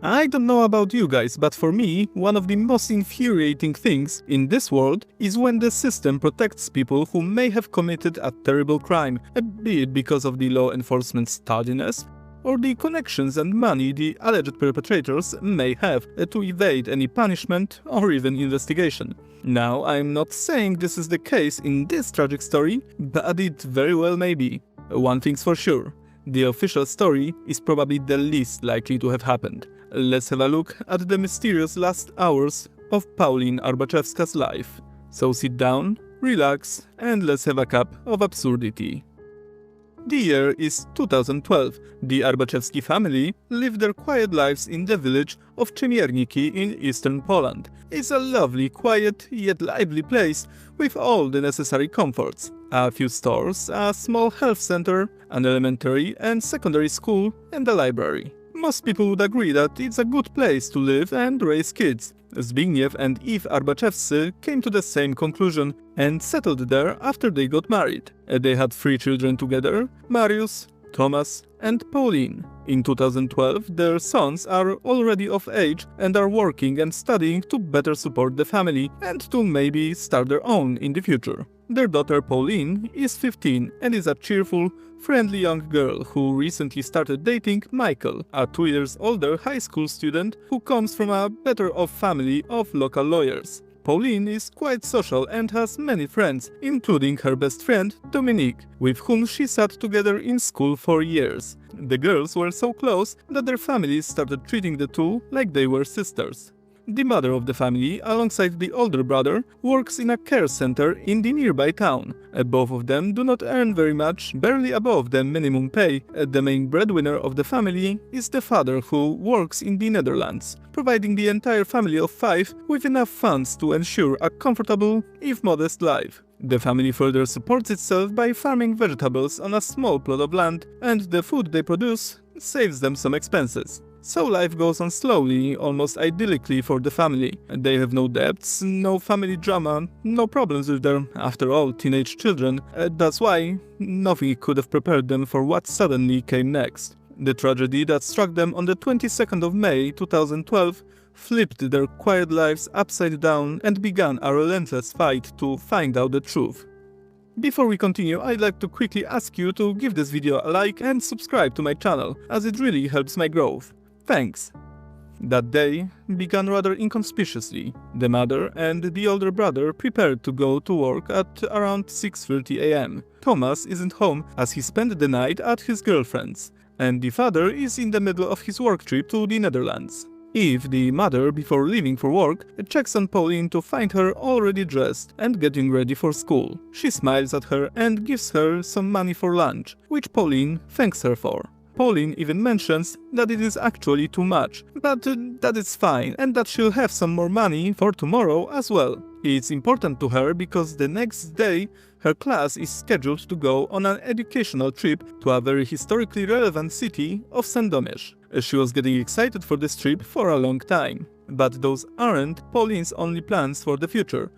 I don't know about you guys, but for me, one of the most infuriating things in this world is when the system protects people who may have committed a terrible crime, be it because of the law enforcement's tardiness, or the connections and money the alleged perpetrators may have to evade any punishment or even investigation. Now, I'm not saying this is the case in this tragic story, but it very well may be. One thing's for sure. The official story is probably the least likely to have happened. Let's have a look at the mysterious last hours of Paulina Arbaczewska's life. So sit down, relax, and let's have a cup of absurdity. The year is 2012. The Arbaczewski family live their quiet lives in the village of Chemierniki in eastern Poland. It's a lovely, quiet, yet lively place with all the necessary comforts. A few stores, a small health center, an elementary and secondary school, and a library. Most people would agree that it's a good place to live and raise kids. Zbigniew and Eve Arbaczewscy came to the same conclusion and settled there after they got married. They had 3 children together: Mariusz, Thomas, and Pauline. In 2012, their sons are already of age and are working and studying to better support the family and to maybe start their own in the future. Their daughter Pauline is 15 and is a cheerful, friendly young girl who recently started dating Michael, a 2 years older high school student who comes from a better-off family of local lawyers. Pauline is quite social and has many friends, including her best friend Dominique, with whom she sat together in school for years. The girls were so close that their families started treating the two like they were sisters. The mother of the family, alongside the older brother, works in a care center in the nearby town. Both of them do not earn very much, barely above the minimum pay. The main breadwinner of the family is the father, who works in the Netherlands, providing the entire family of 5 with enough funds to ensure a comfortable, if modest, life. The family further supports itself by farming vegetables on a small plot of land, and the food they produce saves them some expenses. So life goes on slowly, almost idyllically for the family. They have no debts, no family drama, no problems with their, after all, teenage children. That's why nothing could have prepared them for what suddenly came next. The tragedy that struck them on the 22nd of May 2012 flipped their quiet lives upside down and began a relentless fight to find out the truth. Before we continue, I'd like to quickly ask you to give this video a like and subscribe to my channel, as it really helps my growth. Thanks. That day began rather inconspicuously. The mother and the older brother prepared to go to work at around 6:30 a.m. Thomas isn't home as he spent the night at his girlfriend's, and the father is in the middle of his work trip to the Netherlands. Eve, the mother, before leaving for work, checks on Pauline to find her already dressed and getting ready for school. She smiles at her and gives her some money for lunch, which Pauline thanks her for. Pauline even mentions that it is actually too much, but that it's fine and that she'll have some more money for tomorrow as well. It's important to her because the next day her class is scheduled to go on an educational trip to a very historically relevant city of Sandomierz. She was getting excited for this trip for a long time. But those aren't Pauline's only plans for the future.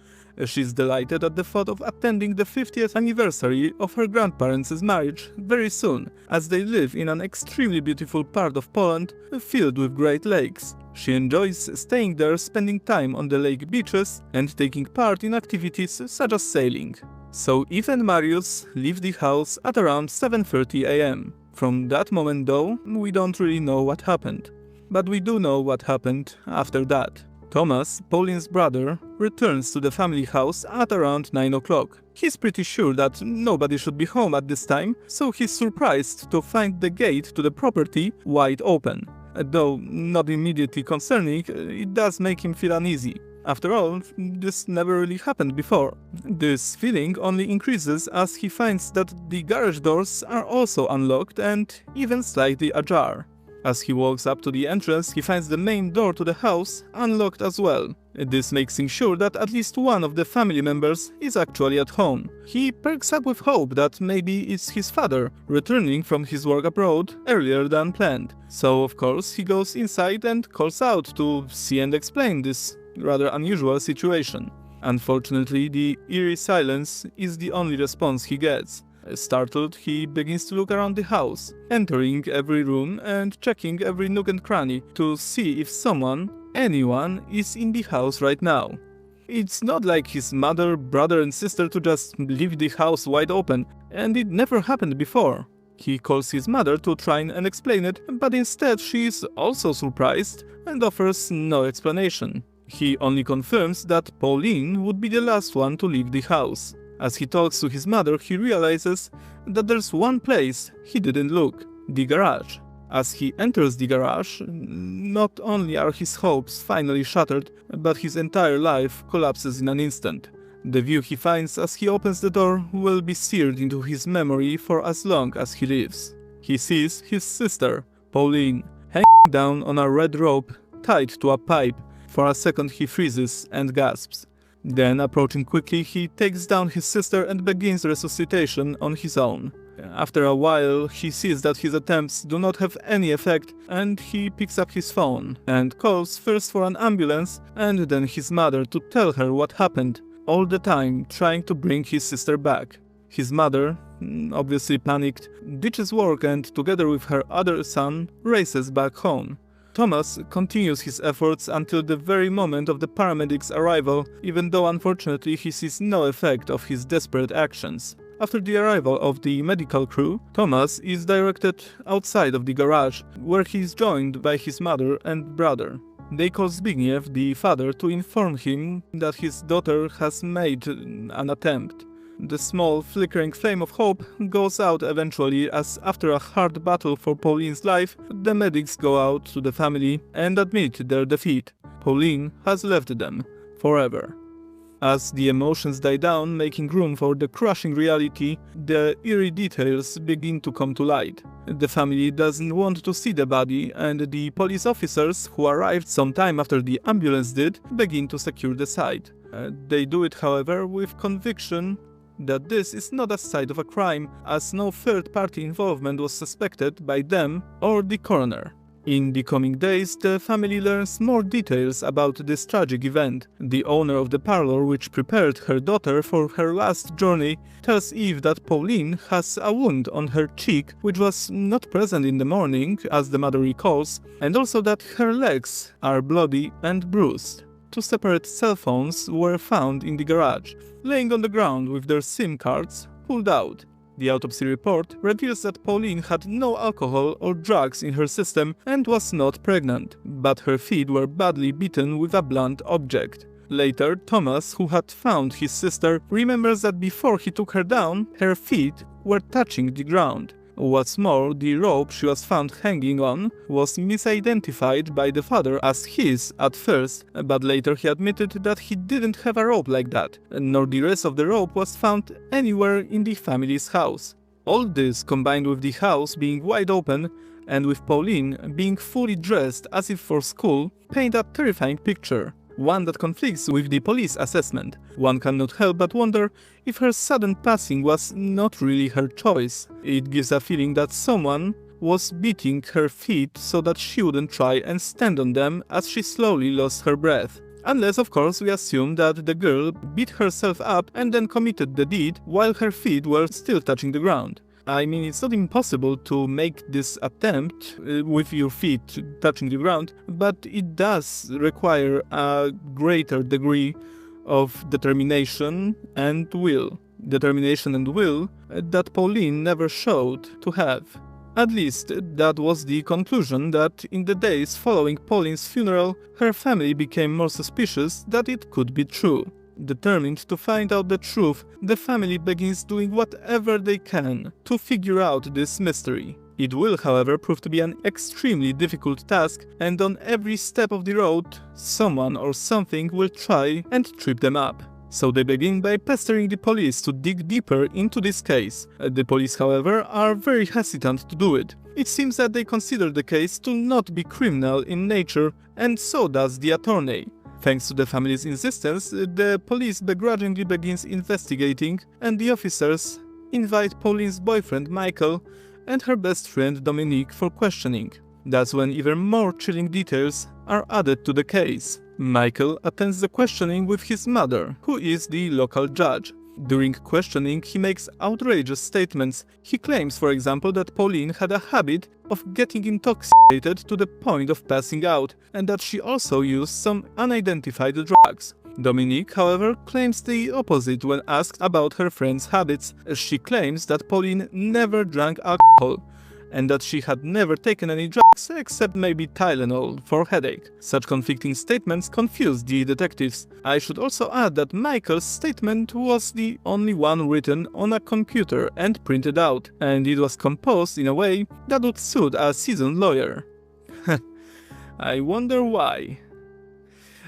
She's delighted at the thought of attending the 50th anniversary of her grandparents' marriage very soon, as they live in an extremely beautiful part of Poland filled with great lakes. She enjoys staying there, spending time on the lake beaches and taking part in activities such as sailing. So Eve and Mariusz leave the house at around 7:30 a.m. From that moment though, we don't really know what happened. But we do know what happened after that. Thomas, Pauline's brother, returns to the family house at around 9 o'clock. He's pretty sure that nobody should be home at this time, so he's surprised to find the gate to the property wide open. Though not immediately concerning, it does make him feel uneasy. After all, this never really happened before. This feeling only increases as he finds that the garage doors are also unlocked and even slightly ajar. As he walks up to the entrance, he finds the main door to the house unlocked as well. This makes him sure that at least one of the family members is actually at home. He perks up with hope that maybe it's his father, returning from his work abroad earlier than planned. So of course he goes inside and calls out to see and explain this rather unusual situation. Unfortunately, the eerie silence is the only response he gets. Startled, he begins to look around the house, entering every room and checking every nook and cranny to see if anyone is in the house right now. It's not like his mother, brother and sister to just leave the house wide open, and it never happened before. He calls his mother to try and explain it, but instead she is also surprised and offers no explanation. He only confirms that Pauline would be the last one to leave the house. As he talks to his mother, he realizes that there's one place he didn't look: the garage. As he enters the garage, not only are his hopes finally shattered, but his entire life collapses in an instant. The view he finds as he opens the door will be seared into his memory for as long as he lives. He sees his sister, Pauline, hanging down on a red rope tied to a pipe. For a second he freezes and gasps. Then, approaching quickly, he takes down his sister and begins resuscitation on his own. After a while, he sees that his attempts do not have any effect, and he picks up his phone and calls first for an ambulance and then his mother to tell her what happened, all the time trying to bring his sister back. His mother, obviously panicked, ditches work and together with her other son, races back home. Thomas continues his efforts until the very moment of the paramedics' arrival, even though unfortunately he sees no effect of his desperate actions. After the arrival of the medical crew, Thomas is directed outside of the garage, where he is joined by his mother and brother. They call Zbigniew, the father, to inform him that his daughter has made an attempt. The small, flickering flame of hope goes out eventually as, after a hard battle for Pauline's life, the medics go out to the family and admit their defeat. Pauline has left them forever. As the emotions die down, making room for the crushing reality, the eerie details begin to come to light. The family doesn't want to see the body, and the police officers, who arrived some time after the ambulance did, begin to secure the site. They do it, however, with conviction that this is not a site of a crime, as no third-party involvement was suspected by them or the coroner. In the coming days, the family learns more details about this tragic event. The owner of the parlor which prepared her daughter for her last journey tells Eve that Pauline has a wound on her cheek which was not present in the morning, as the mother recalls, and also that her legs are bloody and bruised. 2 separate cell phones were found in the garage, laying on the ground with their SIM cards pulled out. The autopsy report reveals that Pauline had no alcohol or drugs in her system and was not pregnant, but her feet were badly beaten with a blunt object. Later, Thomas, who had found his sister, remembers that before he took her down, her feet were touching the ground. What's more, the rope she was found hanging on was misidentified by the father as his at first, but later he admitted that he didn't have a rope like that, nor the rest of the rope was found anywhere in the family's house. All this, combined with the house being wide open and with Pauline being fully dressed as if for school, paint a terrifying picture. One that conflicts with the police assessment. One cannot help but wonder if her sudden passing was not really her choice. It gives a feeling that someone was beating her feet so that she wouldn't try and stand on them as she slowly lost her breath. Unless, of course, we assume that the girl beat herself up and then committed the deed while her feet were still touching the ground. I mean, it's not impossible to make this attempt with your feet touching the ground, but it does require a greater degree of determination and will. Determination and will that Pauline never showed to have. At least, that was the conclusion that in the days following Pauline's funeral, her family became more suspicious that it could be true. Determined to find out the truth, the family begins doing whatever they can to figure out this mystery. It will, however, prove to be an extremely difficult task, and on every step of the road, someone or something will try and trip them up. So they begin by pestering the police to dig deeper into this case. The police, however, are very hesitant to do it. It seems that they consider the case to not be criminal in nature, and so does the attorney. Thanks to the family's insistence, the police begrudgingly begins investigating, and the officers invite Pauline's boyfriend Michael and her best friend Dominique for questioning. That's when even more chilling details are added to the case. Michael attends the questioning with his mother, who is the local judge. During questioning, he makes outrageous statements. He claims, for example, that Pauline had a habit of getting intoxicated to the point of passing out, and that she also used some unidentified drugs. Dominique, however, claims the opposite when asked about her friend's habits. She claims that Pauline never drank alcohol, and that she had never taken any drugs except maybe Tylenol for headache. Such conflicting statements confused the detectives. I should also add that Michael's statement was the only one written on a computer and printed out, and it was composed in a way that would suit a seasoned lawyer. I wonder why.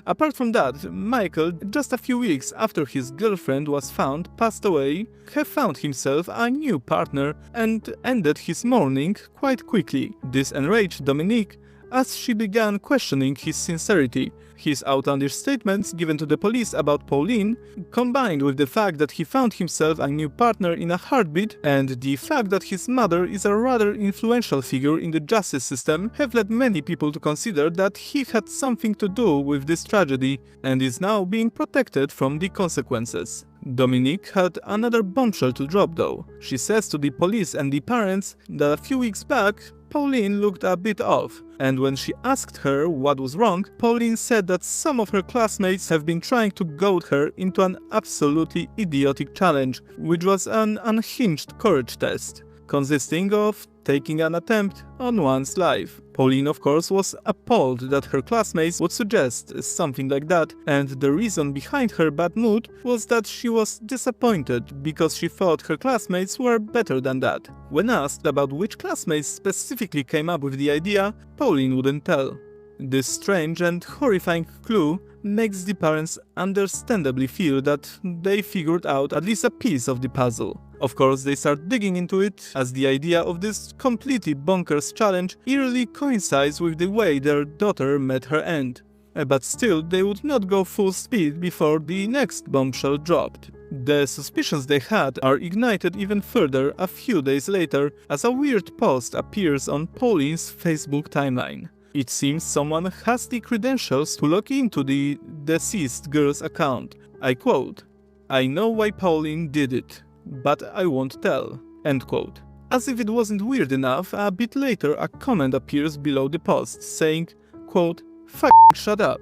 Apart from that, Michael, just a few weeks after his girlfriend was found passed away, had found himself a new partner and ended his mourning quite quickly. This enraged Dominique as she began questioning his sincerity. His outlandish statements given to the police about Pauline, combined with the fact that he found himself a new partner in a heartbeat, and the fact that his mother is a rather influential figure in the justice system, have led many people to consider that he had something to do with this tragedy and is now being protected from the consequences. Dominique had another bombshell to drop though. She says to the police and the parents that a few weeks back, Pauline looked a bit off, and when she asked her what was wrong, Pauline said that some of her classmates have been trying to goad her into an absolutely idiotic challenge, which was an unhinged courage test, consisting of taking an attempt on one's life. Pauline, of course, was appalled that her classmates would suggest something like that, and the reason behind her bad mood was that she was disappointed because she thought her classmates were better than that. When asked about which classmates specifically came up with the idea, Pauline wouldn't tell. This strange and horrifying clue makes the parents understandably feel that they figured out at least a piece of the puzzle. Of course, they start digging into it, as the idea of this completely bonkers challenge eerily coincides with the way their daughter met her end. But still, they would not go full speed before the next bombshell dropped. The suspicions they had are ignited even further a few days later, as a weird post appears on Pauline's Facebook timeline. It seems someone has the credentials to log into the deceased girl's account. I quote, "I know why Pauline did it, but I won't tell." End quote. As if it wasn't weird enough, a bit later a comment appears below the post saying, quote, "Fucking shut up."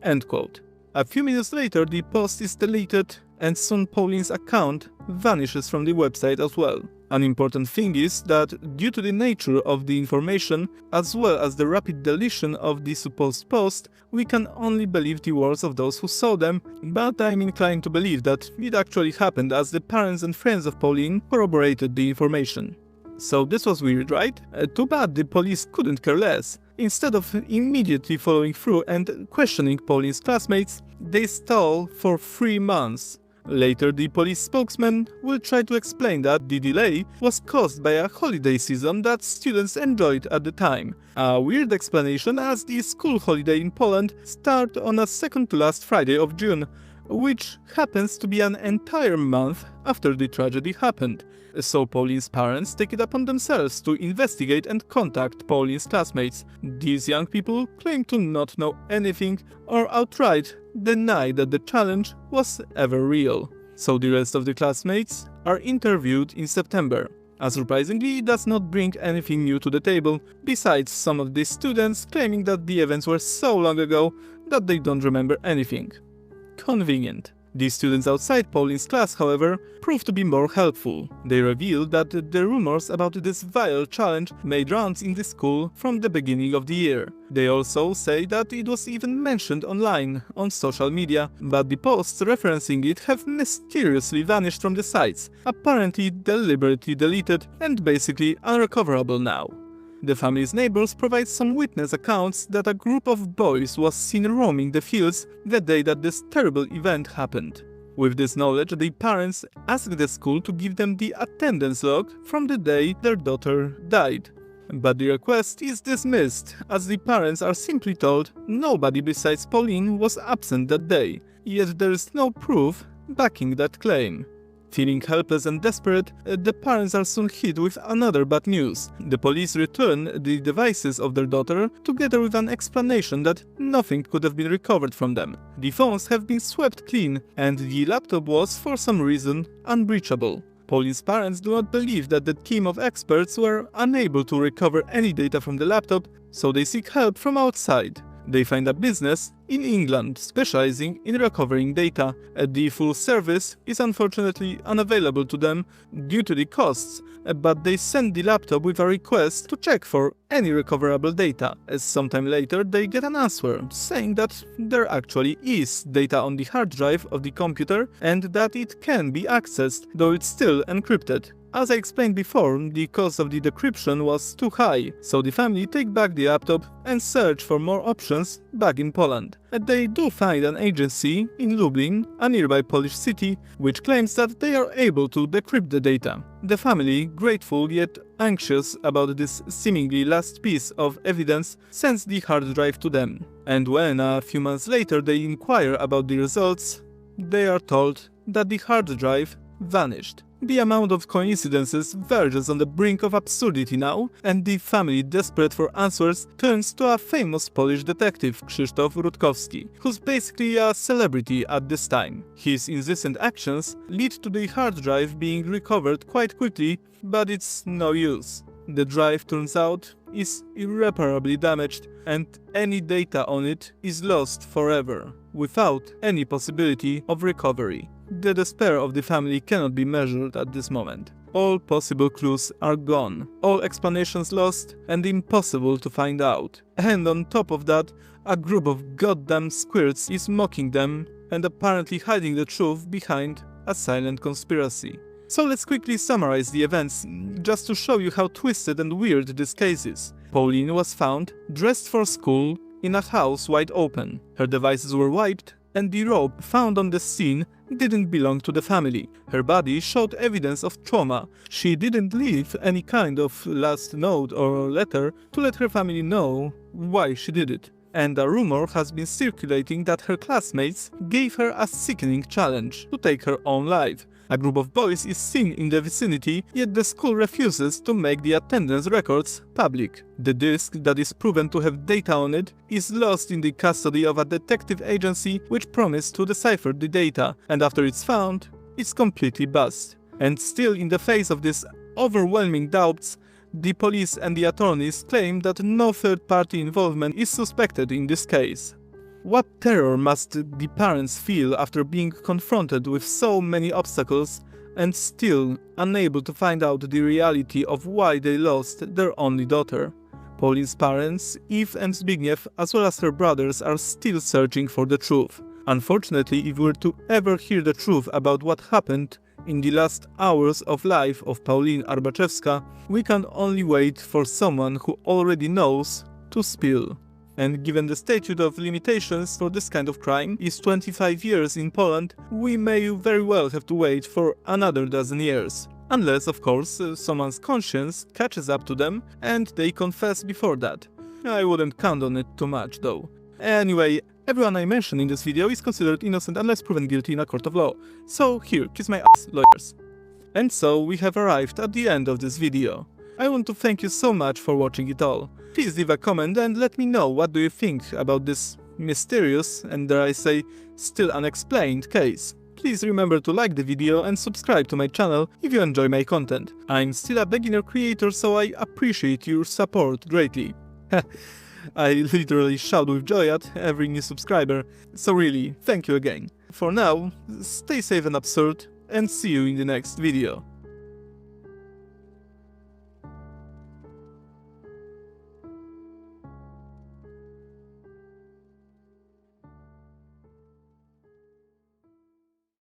End quote. A few minutes later the post is deleted and soon Pauline's account vanishes from the website as well. An important thing is that, due to the nature of the information, as well as the rapid deletion of the supposed post, we can only believe the words of those who saw them, but I'm inclined to believe that it actually happened as the parents and friends of Pauline corroborated the information. So this was weird, right? Too bad the police couldn't care less. Instead of immediately following through and questioning Pauline's classmates, they stalled for 3 months. Later, the police spokesman will try to explain that the delay was caused by a holiday season that students enjoyed at the time. A weird explanation, as the school holiday in Poland starts on a second to last Friday of June, which happens to be an entire month after the tragedy happened. So Pauline's parents take it upon themselves to investigate and contact Pauline's classmates. These young people claim to not know anything or outright deny that the challenge was ever real. So the rest of the classmates are interviewed in September. Unsurprisingly, it does not bring anything new to the table, besides some of the students claiming that the events were so long ago that they don't remember anything. Convenient. The students outside Pauline's class, however, proved to be more helpful. They revealed that the rumors about this vile challenge made rounds in the school from the beginning of the year. They also say that it was even mentioned online, on social media, but the posts referencing it have mysteriously vanished from the sites, apparently deliberately deleted and basically unrecoverable now. The family's neighbors provide some witness accounts that a group of boys was seen roaming the fields the day that this terrible event happened. With this knowledge, the parents asked the school to give them the attendance log from the day their daughter died. But the request is dismissed, as the parents are simply told nobody besides Pauline was absent that day, yet there is no proof backing that claim. Feeling helpless and desperate, the parents are soon hit with another bad news. The police return the devices of their daughter together with an explanation that nothing could have been recovered from them. The phones have been swept clean and the laptop was, for some reason, unreachable. Pauline's parents do not believe that the team of experts were unable to recover any data from the laptop, so they seek help from outside. They find a business in England specializing in recovering data. The full service is unfortunately unavailable to them due to the costs, but they send the laptop with a request to check for any recoverable data, as sometime later they get an answer saying that there actually is data on the hard drive of the computer and that it can be accessed, though it's still encrypted. As I explained before, the cost of the decryption was too high, so the family take back the laptop and search for more options back in Poland. And they do find an agency in Lublin, a nearby Polish city, which claims that they are able to decrypt the data. The family, grateful yet anxious about this seemingly last piece of evidence, sends the hard drive to them. And when a few months later they inquire about the results, they are told that the hard drive vanished. The amount of coincidences verges on the brink of absurdity now, and the family, desperate for answers, turns to a famous Polish detective, Krzysztof Rutkowski, who's basically a celebrity at this time. His incessant actions lead to the hard drive being recovered quite quickly, but it's no use. The drive, turns out, is irreparably damaged, and any data on it is lost forever, without any possibility of recovery. The despair of the family cannot be measured at this moment. All possible clues are gone, all explanations lost and impossible to find out. And on top of that, a group of goddamn squirts is mocking them and apparently hiding the truth behind a silent conspiracy. So let's quickly summarize the events, just to show you how twisted and weird this case is. Pauline was found, dressed for school, in a house wide open. Her devices were wiped, and the rope found on the scene didn't belong to the family. Her body showed evidence of trauma. She didn't leave any kind of last note or letter to let her family know why she did it. And a rumor has been circulating that her classmates gave her a sickening challenge to take her own life. A group of boys is seen in the vicinity, yet the school refuses to make the attendance records public. The disk that is proven to have data on it is lost in the custody of a detective agency which promised to decipher the data, and after it's found, it's completely bust. And still, in the face of these overwhelming doubts, the police and the attorneys claim that no third-party involvement is suspected in this case. What terror must the parents feel after being confronted with so many obstacles and still unable to find out the reality of why they lost their only daughter? Pauline's parents, Eve and Zbigniew, as well as her brothers, are still searching for the truth. Unfortunately, if we were to ever hear the truth about what happened in the last hours of life of Paulina Arbaczewska, we can only wait for someone who already knows to spill. And given the statute of limitations for this kind of crime is 25 years in Poland, we may very well have to wait for another dozen years. Unless, of course, someone's conscience catches up to them and they confess before that. I wouldn't count on it too much, though. Anyway, everyone I mentioned in this video is considered innocent unless proven guilty in a court of law. So here, kiss my ass, lawyers. And so we have arrived at the end of this video. I want to thank you so much for watching it all. Please leave a comment and let me know what do you think about this mysterious and, dare I say, still unexplained case. Please remember to like the video and subscribe to my channel if you enjoy my content. I'm still a beginner creator, so I appreciate your support greatly. I literally shout with joy at every new subscriber, so really, thank you again. For now, stay safe and absurd, and see you in the next video.